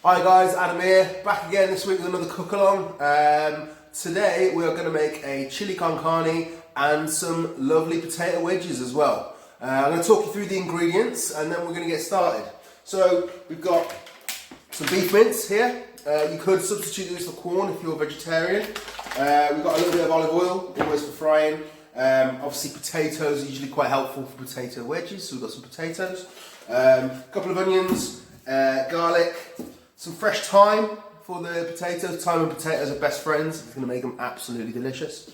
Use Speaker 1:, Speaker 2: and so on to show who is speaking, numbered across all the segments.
Speaker 1: Hi guys, Adam here, back again this week with another cook along. Today we are going to make a chili con carne and some lovely potato wedges as well. I'm going to talk you through the ingredients and then we're going to get started. So we've got some beef mince here. You could substitute this for corn if you're a vegetarian. We've got a little bit of olive oil, always for frying. Obviously potatoes are usually quite helpful for potato wedges, so we've got some potatoes. A couple of onions, garlic, some fresh thyme for the potatoes. Thyme and potatoes are best friends. It's going to make them absolutely delicious.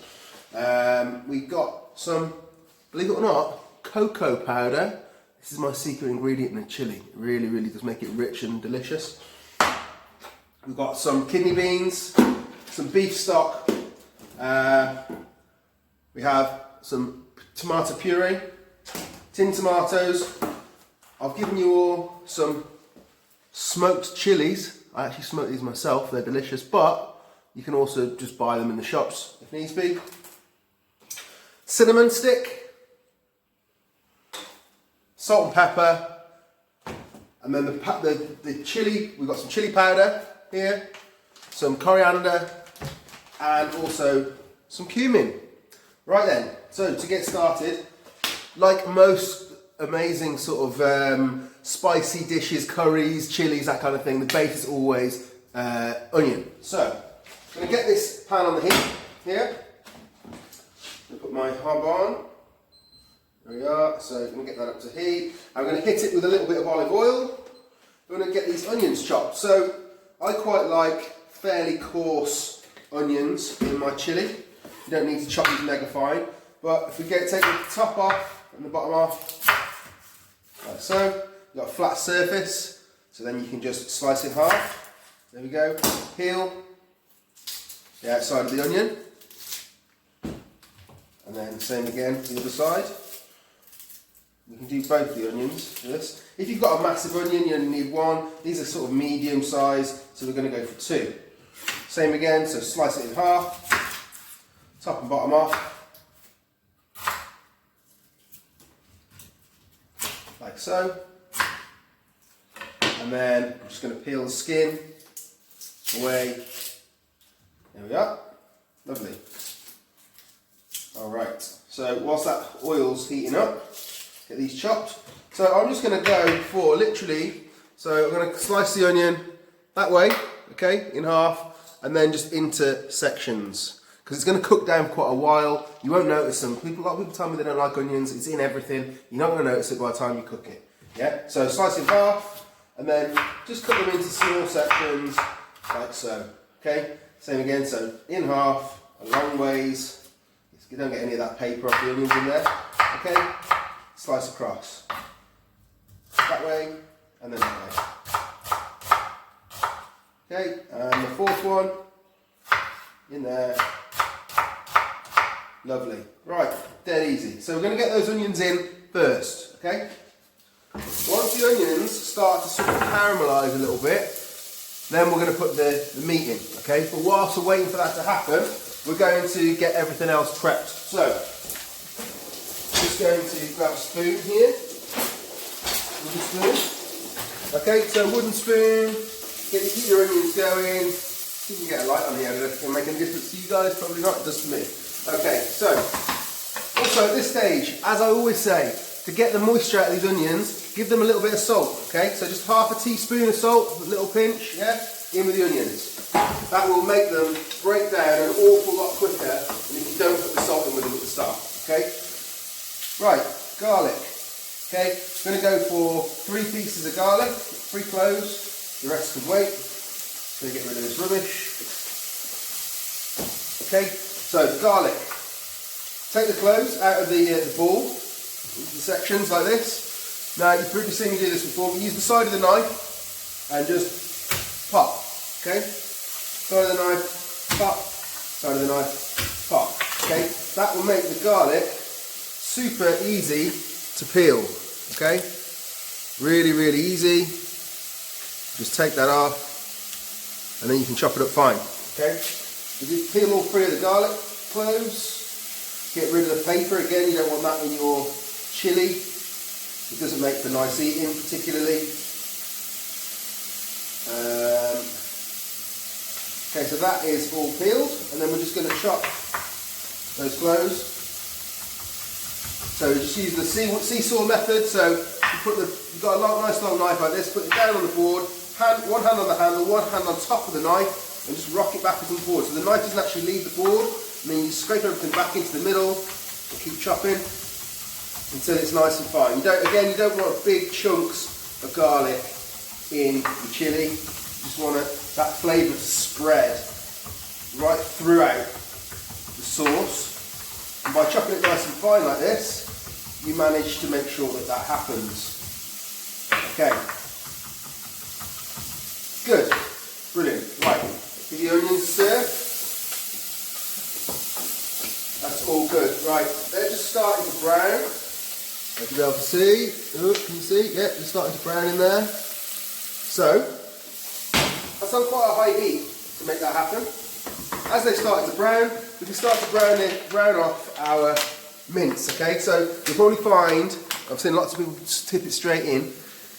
Speaker 1: We've got some, believe it or not, cocoa powder. This is my secret ingredient in the chili. It really, really does make it rich and delicious. We've got some kidney beans, some beef stock. We have some tomato puree, tin tomatoes. I've given you all some smoked chilies. I actually smoked these myself, they're delicious, but you can also just buy them in the shops if needs be. Cinnamon stick, salt and pepper, and then the chili, we've got some chili powder here, some coriander, and also some cumin. Right then, so to get started, like most amazing sort of spicy dishes, curries, chilies, that kind of thing, the base is always onion. So, I'm going to get this pan on the heat here. I'm going to put my hob on. There we are. So I'm going to get that up to heat. I'm going to hit it with a little bit of olive oil. I'm going to get these onions chopped. So I quite like fairly coarse onions in my chili. You don't need to chop these mega fine. But if we take the top off and the bottom off, like so, you've got a flat surface, so then you can just slice it in half. There we go. Peel the outside of the onion, and then same again to the other side. You can do both the onions for this. If you've got a massive onion, you only need one. These are sort of medium size, so we're going to go for two. Same again, so slice it in half, top and bottom off. Like so, and then I'm just going to peel the skin away. There we are, lovely. Alright, so whilst that oil's heating up, get these chopped. So I'm just going to go for literally, so I'm going to slice the onion that way, okay, in half, and then just into sections. Because it's going to cook down for quite a while. You won't notice them. A lot of people tell me they don't like onions. It's in everything. You're not going to notice it by the time you cook it. Yeah. So slice it in half, and then just cut them into small sections, like so. Okay. Same again. So in half, a long ways. You don't get any of that paper off the onions in there. Okay. Slice across. That way, and then that way. Okay. And the fourth one in there. Lovely. Right, dead easy. So we're going to get those onions in first, okay? Once the onions start to sort of caramelise a little bit, then we're going to put the meat in, okay? But whilst we're waiting for that to happen, we're going to get everything else prepped. So, just going to grab a spoon here. Wooden spoon. Okay, so wooden spoon. Keep your onions going. You can get a light on here. I don't know if it can make any difference to you guys. Probably not. It does to me. Okay, so also at this stage, as I always say, to get the moisture out of these onions, give them a little bit of salt, okay? So just half a teaspoon of salt, a little pinch, yeah, in with the onions. That will make them break down an awful lot quicker than if you don't put the salt in with them at the start, okay? Right, garlic, okay? I'm going to go for 3 pieces of garlic, 3 cloves, the rest can wait. Going to get rid of this rubbish. Okay, so garlic. Take the cloves out of the ball into the sections like this. Now you've probably seen me do this before, but use the side of the knife and just pop. Okay, side of the knife, pop. Side of the knife, pop. Okay, that will make the garlic super easy to peel. Okay, really, really easy. Just take that off. And then you can chop it up fine, okay? You peel all 3 of the garlic cloves, get rid of the paper, again you don't want that in your chili, it doesn't make for nice eating particularly. so that is all peeled, and then we're just going to chop those cloves. So just use the seesaw method. So you've got a nice long knife like this, put it down on the board, one hand on the handle, one hand on top of the knife, and just rock it backwards and forwards. So the knife doesn't actually leave the board, and then you scrape everything back into the middle, and keep chopping until it's nice and fine. You don't want big chunks of garlic in your chilli. You just want that flavour to spread right throughout the sauce. And by chopping it nice and fine like this, you manage to make sure that that happens. Okay. Good. Brilliant. Right. Give the onions a stir. That's all good. Right. They're just starting to brown. As you'll be able to see. Oh, can you see? Yeah, they're starting to brown in there. So, that's on quite a high heat to make that happen. As they start to brown, we can start to brown off our mince, okay? So you'll probably find, I've seen lots of people just tip it straight in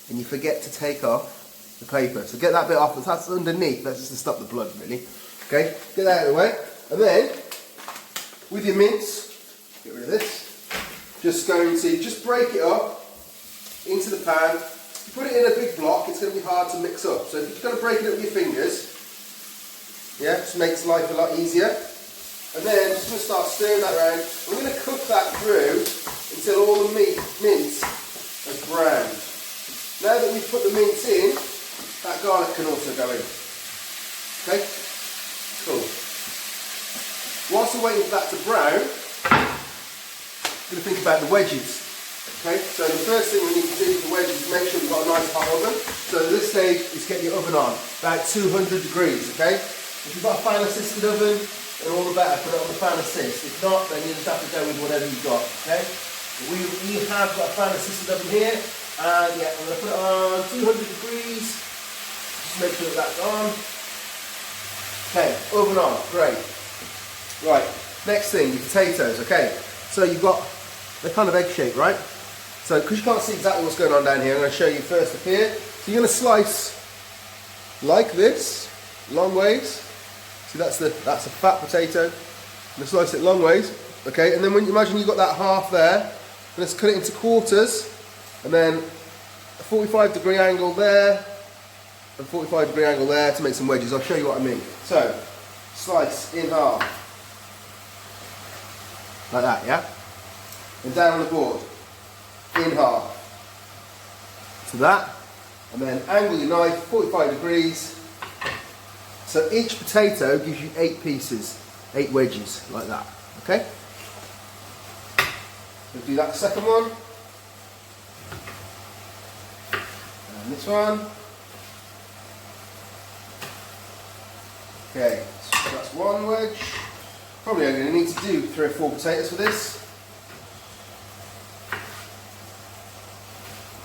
Speaker 1: and you forget to take off the paper. So get that bit off, that's underneath, that's just to stop the blood really. Okay, get that out of the way. And then, with your mince, get rid of this, just going to just break it up into the pan. If you put it in a big block, it's going to be hard to mix up. So if you're going to break it up with your fingers, yeah, just makes life a lot easier. And then just going to start stirring that around. We're going to cook that through until all the mince has browned. Now that we've put the mince in, that garlic can also go in. Okay? Cool. Whilst we're waiting for that to brown, we're going to think about the wedges. Okay, so the first thing we need to do with the wedges is make sure we've got a nice hot oven. So at this stage is get your oven on, about 200 degrees, okay? If you've got a fan assisted oven, then all the better, put it on the fan assist. If not, then you just have to go with whatever you've got, okay? We have got a fan assisted oven here, and yeah, I'm going to put it on 200 degrees. Just make sure that that's on. Okay, oven on, great. Right, next thing, your potatoes, okay? So you've got, they're kind of egg shaped, right? So, because you can't see exactly what's going on down here, I'm going to show you first up here. So you're going to slice like this, long ways. See, that's a fat potato. I'm going to slice it long ways, okay? And then when you imagine you've got that half there, let's cut it into quarters, and then a 45-degree angle there, and 45-degree angle there to make some wedges. I'll show you what I mean. So, slice in half, like that, yeah? And down on the board, in half, to that, and then angle your knife 45 degrees. So each potato gives you 8 pieces, 8 wedges, like that, okay? We'll do that second one, and this one. Okay, so that's one wedge. Probably only going to need to do 3 or 4 potatoes for this.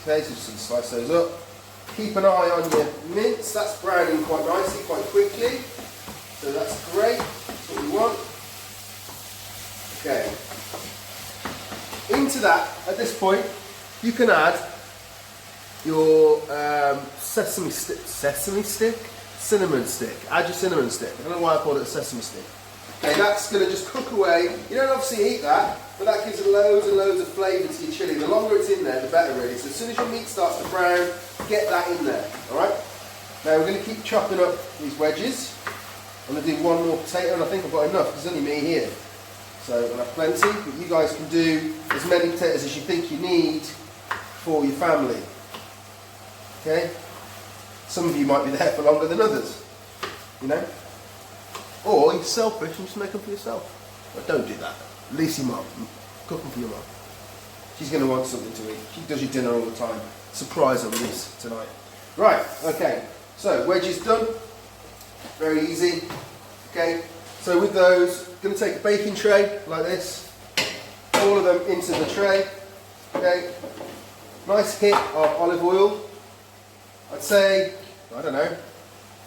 Speaker 1: Okay, so just slice those up. Keep an eye on your mince, that's browning quite nicely, quite quickly. So that's great, that's what we want. Okay. Into that, at this point, you can add your cinnamon stick. Add your cinnamon stick. I don't know why I call it a sesame stick. Okay, that's going to just cook away. You don't obviously eat that, but that gives it loads and loads of flavour to your chilli. The longer it's in there, the better really. So as soon as your meat starts to brown, get that in there, alright? Now we're going to keep chopping up these wedges. I'm going to do one more potato, and I think I've got enough, because there's only me here. So I'm going to have plenty, but you guys can do as many potatoes as you think you need for your family. Okay? Some of you might be there for longer than others, you know? Or you're selfish and just make them for yourself. But don't do that. At least your mum. Cook them for your mum. She's going to want something to eat. She does your dinner all the time. Surprise her with this tonight. Right, okay. So, wedges done. Very easy. Okay. So with those, I'm going to take a baking tray like this. All of them into the tray. Okay. Nice hit of olive oil. I'd say, I don't know,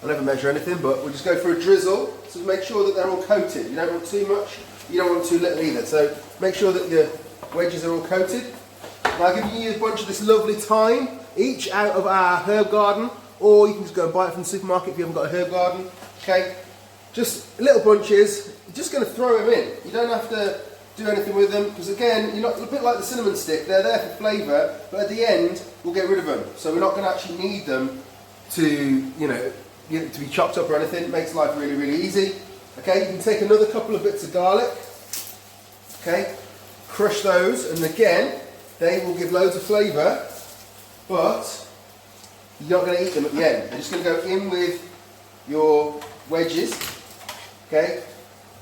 Speaker 1: I never measure anything, but we'll just go for a drizzle. So make sure that they're all coated. You don't want too much, you don't want too little either. So make sure that your wedges are all coated. And I'll give you a bunch of this lovely thyme, each out of our herb garden, or you can just go and buy it from the supermarket if you haven't got a herb garden. Okay, just little bunches. You're just going to throw them in. You don't have to do anything with them, because again, you're not, a bit like the cinnamon stick, they're there for flavour, but at the end, we'll get rid of them. So we're not going to actually need them to, to be chopped up or anything. It makes life really, really easy. Okay, you can take another couple of bits of garlic, okay, crush those, and again, they will give loads of flavour, but you're not going to eat them at the end. They're just going to go in with your wedges, okay,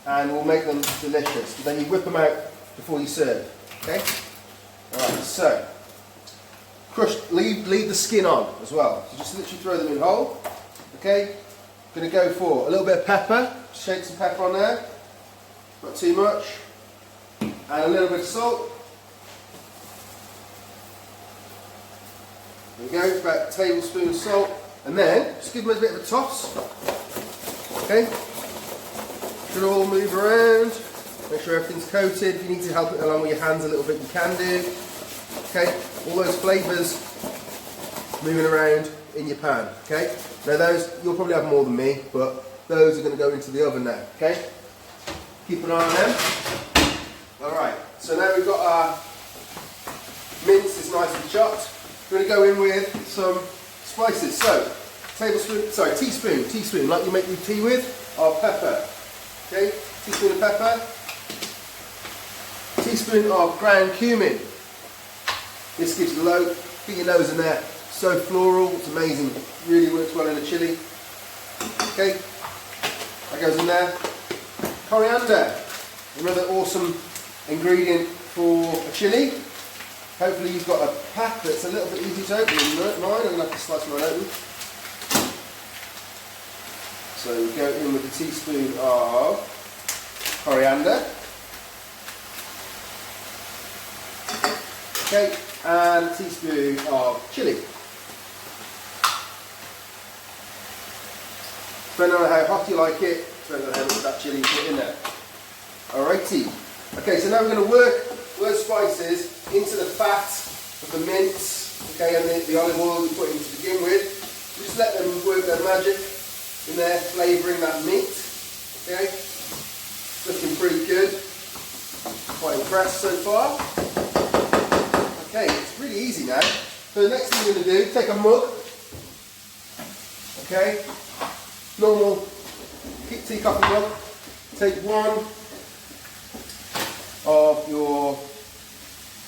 Speaker 1: and we'll make them delicious. But then you whip them out before you serve, okay? Alright, so, leave the skin on as well. So just literally throw them in whole, okay? Going to go for a little bit of pepper, shake some pepper on there, not too much, and a little bit of salt. There we go, about a tablespoon of salt, and then just give them a bit of a toss, okay? Should all move around, make sure everything's coated. If you need to help it along with your hands a little bit, you can do. Okay, all those flavours moving around in your pan, okay? Now those, you'll probably have more than me, but those are going to go into the oven now, okay? Keep an eye on them. Alright, so now we've got our mince is nicely chopped. We're going to go in with some spices. So, teaspoon, like you make your tea with, of pepper. Okay, teaspoon of pepper, teaspoon of ground cumin. This gives low, get your nose in there, so floral, it's amazing, really works well in a chilli. Okay, that goes in there. Coriander, another awesome ingredient for a chilli. Hopefully you've got a pack that's a little bit easy to open. Mine, I'm going to have to slice mine open. So we go in with a teaspoon of coriander. Okay, and a teaspoon of chilli. Depending on how hot you like it, depending on how much of that chilli you put in there. Alrighty. Okay, so now we're going to work those spices into the fat of the mince, okay, and the olive oil we put in to begin with. Just let them work their magic in there, flavouring that meat. Okay, looking pretty good. Quite impressed so far. Okay, it's really easy now. So the next thing we're going to do, take a mug. Okay, normal tea coffee mug. Take one of your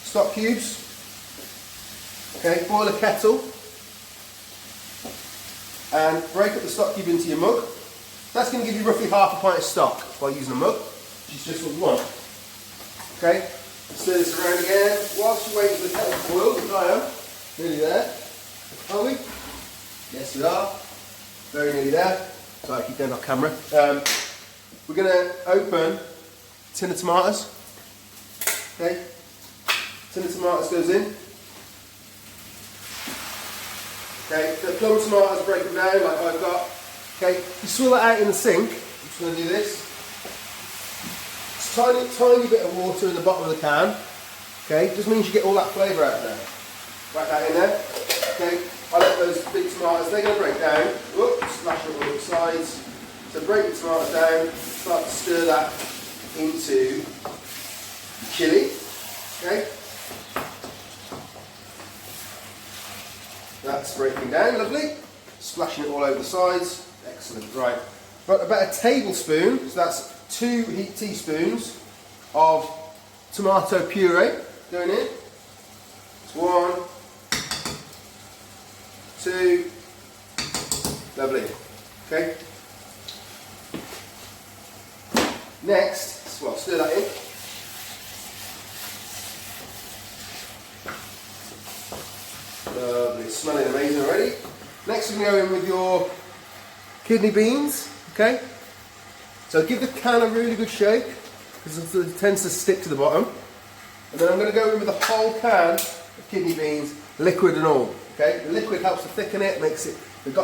Speaker 1: stock cubes. Okay, boil a kettle and break up the stock cube into your mug. That's going to give you roughly half a pint of stock by using a mug, which is just what you want. Okay, stir this around again whilst you're waiting for the kettle to boil, which I am. Nearly there. Are we? Yes, we are. Very nearly there. Sorry, I keep going off camera. We're going to open a tin of tomatoes. Okay, tin of tomatoes goes in. Okay, the plum tomatoes, break them down like I've got. Okay, you swirl it out in the sink. I'm just going to do this. It's a tiny bit of water in the bottom of the can. Okay, just means you get all that flavour out of there. Whack that in there. Okay, I let those big tomatoes, they're going to break down. Whoops, splash it on the sides. So break the tomatoes down, start to stir that into chilli. Okay. That's breaking down, lovely. Splashing it all over the sides. Excellent, right. Got about a tablespoon, so that's 2 heaped teaspoons of tomato puree going in. It's 1, 2, lovely. Okay. Next, well, stir that in. Lovely, it's smelling amazing already. Next we're going to go in with your kidney beans, okay? So give the can a really good shake, because it tends to stick to the bottom. And then I'm going to go in with a whole can of kidney beans, liquid and all, okay? The liquid helps to thicken it, makes it, it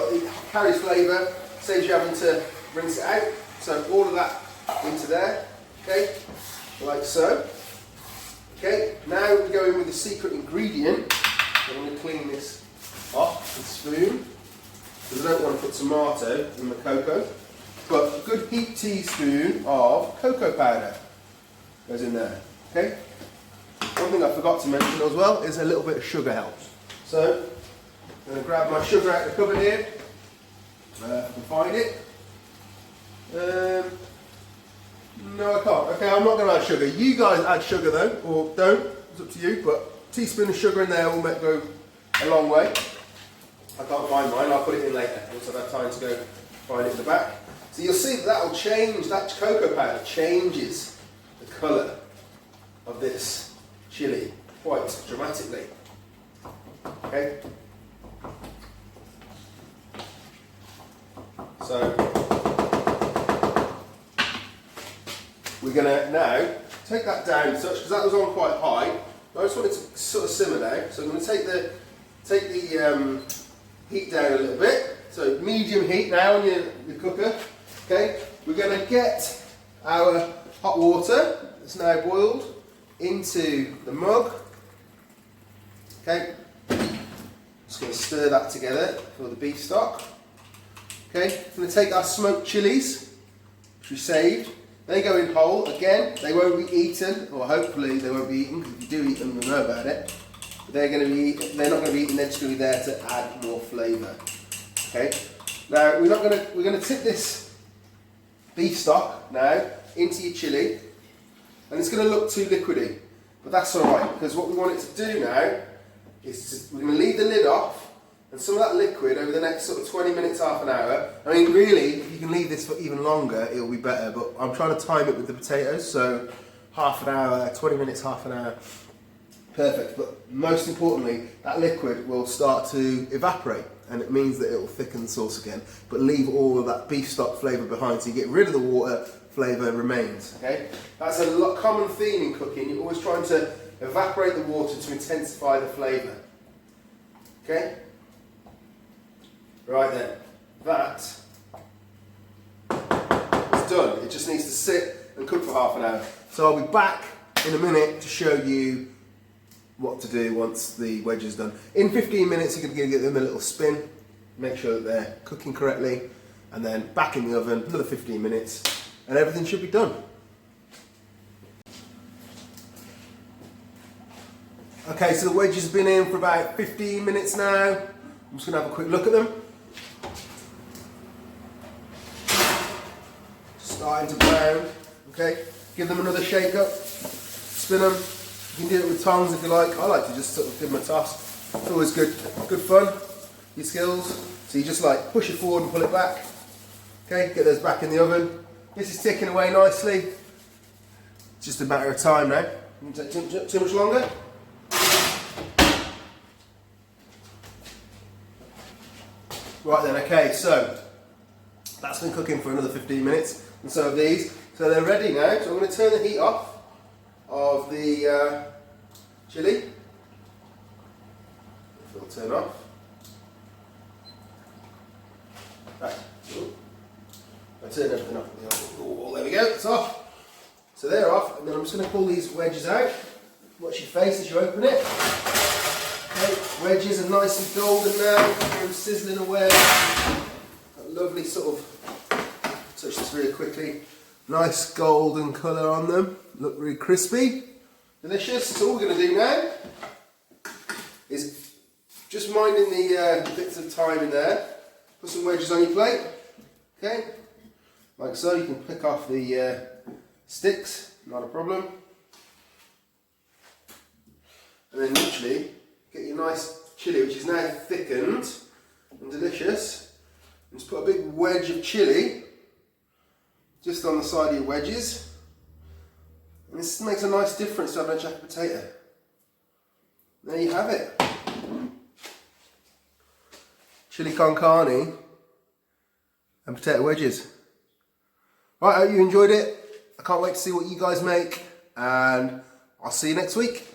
Speaker 1: carries flavour, saves you having to rinse it out. So all of that into there, okay? Like so. Okay, now we go in with the secret ingredient. I'm going to clean this off with a spoon, because I don't want to put tomato in the cocoa. but a good heaped teaspoon of cocoa powder goes in there. Okay. One thing I forgot to mention as well is a little bit of sugar helps. So I'm going to grab my sugar out of the cupboard here. If I can find it. No, I can't. Okay, I'm not going to add sugar. You guys add sugar though, or don't. It's up to you. But a teaspoon of sugar in there will go a long way. I can't find mine. I'll put it in later once I've had time to go find it in the back. So you'll see that will change. That cocoa powder changes the colour of this chilli quite dramatically. Okay. So we're going to now take that down such, because that was on quite high. I just want it to sort of simmer now. So I'm going to take the heat down a little bit. So medium heat now on your cooker. Okay. We're going to get our hot water that's now boiled into the mug. Okay. Just going to stir that together for the beef stock. Okay. I'm going to take our smoked chilies, which we saved. They go in whole. Again, they won't be eaten, or hopefully they won't be eaten, because if you do eat them, you'll know about it. But they're not going to be eaten, they're just going to be there to add more flavour. Okay. Now we're going to tip this beef stock now into your chilli, and it's going to look too liquidy, but that's all right, because what we want it to do now is we're going to leave the lid off, and some of that liquid over the next sort of 20 minutes, half an hour. I mean, really, if you can leave this for even longer, it'll be better, but I'm trying to time it with the potatoes, so half an hour, 20 minutes, half an hour, perfect. But most importantly, that liquid will start to evaporate, and it means that it will thicken the sauce again, but leave all of that beef stock flavour behind, so you get rid of the water, flavour remains. Okay, that's a common theme in cooking. You're always trying to evaporate the water to intensify the flavour. Okay. Right then, that is done. It just needs to sit and cook for half an hour. So I'll be back in a minute to show you what to do once the wedge is done. In 15 minutes you're going to give them a little spin, make sure that they're cooking correctly, and then back in the oven, another 15 minutes, and everything should be done. Okay, so the wedge has been in for about 15 minutes now. I'm just going to have a quick look at them. Starting to brown. Okay, give them another shake up, spin them. You can do it with tongs if you like. I like to just sort of give them a toss. It's always good fun, your skills. So you just like push it forward and pull it back. Okay, get those back in the oven. This is ticking away nicely. It's just a matter of time now. Doesn't take too much longer. Right then, okay, so that's been cooking for another 15 minutes, and so have these. So they're ready now, so I'm going to turn the heat off of the chilli. If it'll turn off. Right. I turn everything off. Oh, there we go, it's off. So they're off, and then I'm just going to pull these wedges out. Watch your face as you open it. Okay, wedges are nice and golden now, they're sizzling away. That lovely sort of, touch this really quickly, nice golden colour on them, look really crispy, delicious. So all we're going to do now is just minding the bits of thyme in there, put some wedges on your plate, okay, like so. You can pick off the sticks, not a problem, and then literally get your nice chilli, which is now thickened and delicious, and just put a big wedge of chilli just on the side of your wedges, and this makes a nice difference to having a jacket potato. There you have it, chilli con carne and potato wedges. Right, I hope you enjoyed it. I can't wait to see what you guys make, and I'll see you next week.